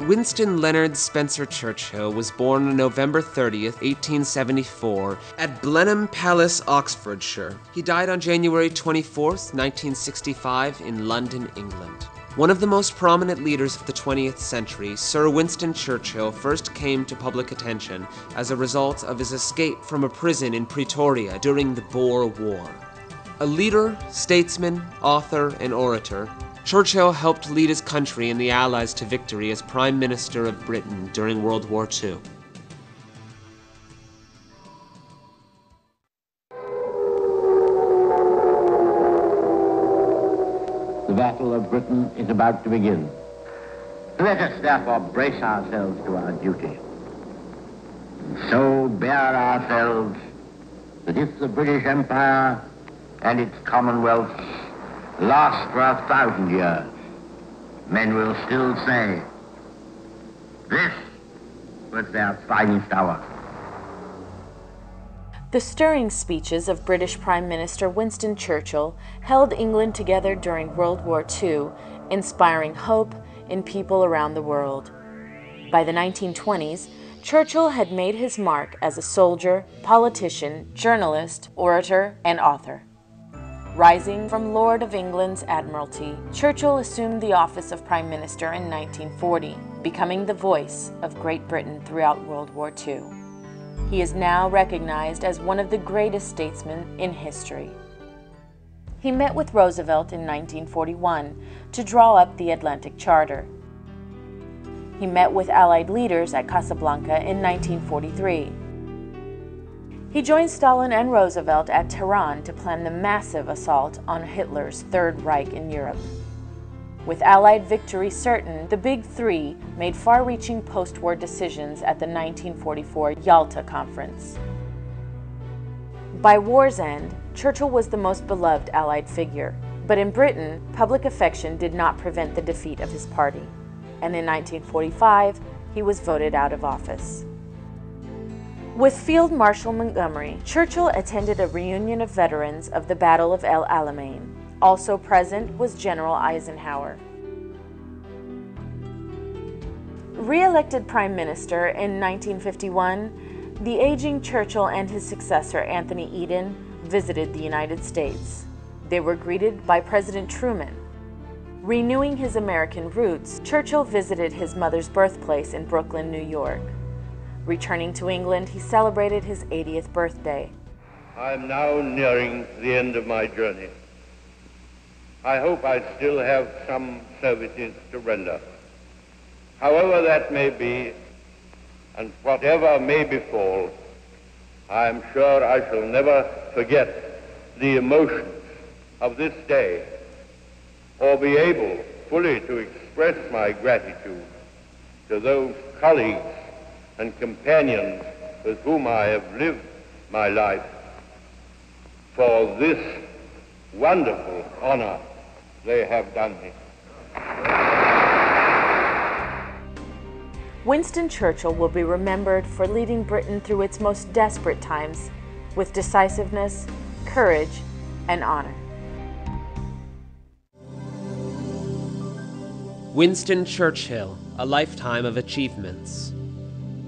Winston Leonard Spencer Churchill was born on November 30th, 1874, at Blenheim Palace, Oxfordshire. He died on January 24th, 1965, in London, England. One of the most prominent leaders of the 20th century, Sir Winston Churchill first came to public attention as a result of his escape from a prison in Pretoria during the Boer War. A leader, statesman, author, and orator, Churchill helped lead his country and the Allies to victory as Prime Minister of Britain during World War II. The Battle of Britain is about to begin. Let us therefore brace ourselves to our duty, and so bear ourselves that if the British Empire and its Commonwealths last for 1,000 years, men will still say, this was their finest hour. The stirring speeches of British Prime Minister Winston Churchill held England together during World War II, inspiring hope in people around the world. By the 1920s, Churchill had made his mark as a soldier, politician, journalist, orator, and author. Rising from Lord of England's Admiralty, Churchill assumed the office of Prime Minister in 1940, becoming the voice of Great Britain throughout World War II. He is now recognized as one of the greatest statesmen in history. He met with Roosevelt in 1941 to draw up the Atlantic Charter. He met with Allied leaders at Casablanca in 1943. He joined Stalin and Roosevelt at Tehran to plan the massive assault on Hitler's Third Reich in Europe. With Allied victory certain, the Big Three made far-reaching post-war decisions at the 1944 Yalta Conference. By war's end, Churchill was the most beloved Allied figure, but in Britain, public affection did not prevent the defeat of his party, and in 1945, he was voted out of office. With Field Marshal Montgomery, Churchill attended a reunion of veterans of the Battle of El Alamein. Also present was General Eisenhower. Re-elected Prime Minister in 1951, the aging Churchill and his successor Anthony Eden visited the United States. They were greeted by President Truman. Renewing his American roots, Churchill visited his mother's birthplace in Brooklyn, New York. Returning to England, he celebrated his 80th birthday. I am now nearing the end of my journey. I hope I still have some services to render. However that may be, and whatever may befall, I am sure I shall never forget the emotions of this day, or be able fully to express my gratitude to those colleagues and companions with whom I have lived my life for this wonderful honor they have done me. Winston Churchill will be remembered for leading Britain through its most desperate times with decisiveness, courage, and honor. Winston Churchill, a lifetime of achievements.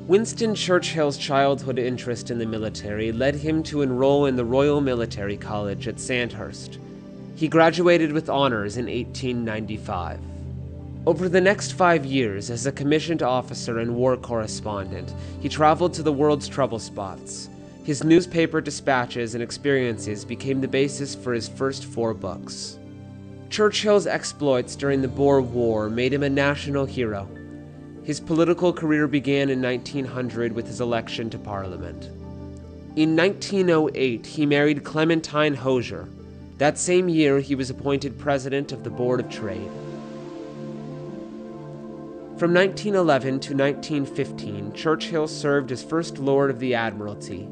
Winston Churchill's childhood interest in the military led him to enroll in the Royal Military College at Sandhurst. He graduated with honors in 1895. Over the next 5 years, as a commissioned officer and war correspondent, he traveled to the world's trouble spots. His newspaper dispatches and experiences became the basis for his first 4 books. Churchill's exploits during the Boer War made him a national hero. His political career began in 1900 with his election to Parliament. In 1908, he married Clementine Hosier. That same year, he was appointed president of the Board of Trade. From 1911 to 1915, Churchill served as First Lord of the Admiralty.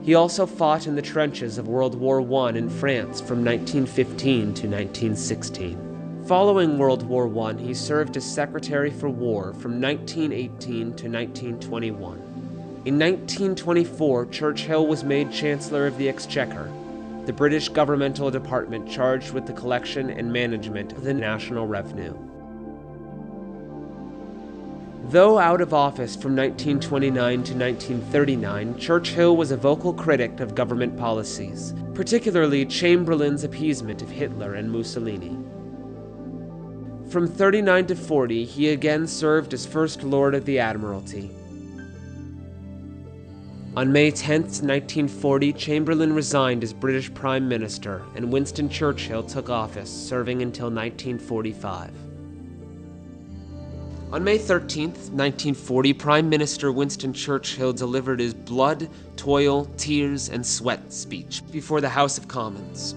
He also fought in the trenches of World War I in France from 1915 to 1916. Following World War I, he served as Secretary for War from 1918 to 1921. In 1924, Churchill was made Chancellor of the Exchequer, the British governmental department charged with the collection and management of the national revenue. Though out of office from 1929 to 1939, Churchill was a vocal critic of government policies, particularly Chamberlain's appeasement of Hitler and Mussolini. From 39 to 40, he again served as First Lord of the Admiralty. On May 10, 1940, Chamberlain resigned as British Prime Minister, and Winston Churchill took office, serving until 1945. On May 13, 1940, Prime Minister Winston Churchill delivered his blood, toil, tears, and sweat speech before the House of Commons.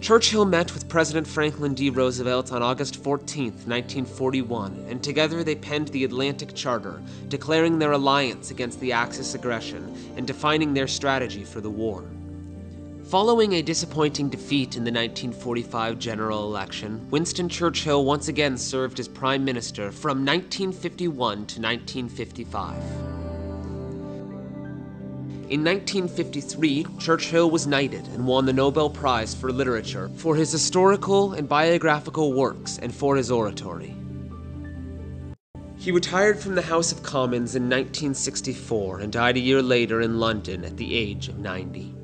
Churchill met with President Franklin D. Roosevelt on August 14, 1941, and together they penned the Atlantic Charter, declaring their alliance against the Axis aggression and defining their strategy for the war. Following a disappointing defeat in the 1945 general election, Winston Churchill once again served as Prime Minister from 1951 to 1955. In 1953, Churchill was knighted and won the Nobel Prize for Literature for his historical and biographical works and for his oratory. He retired from the House of Commons in 1964 and died a year later in London at the age of 90.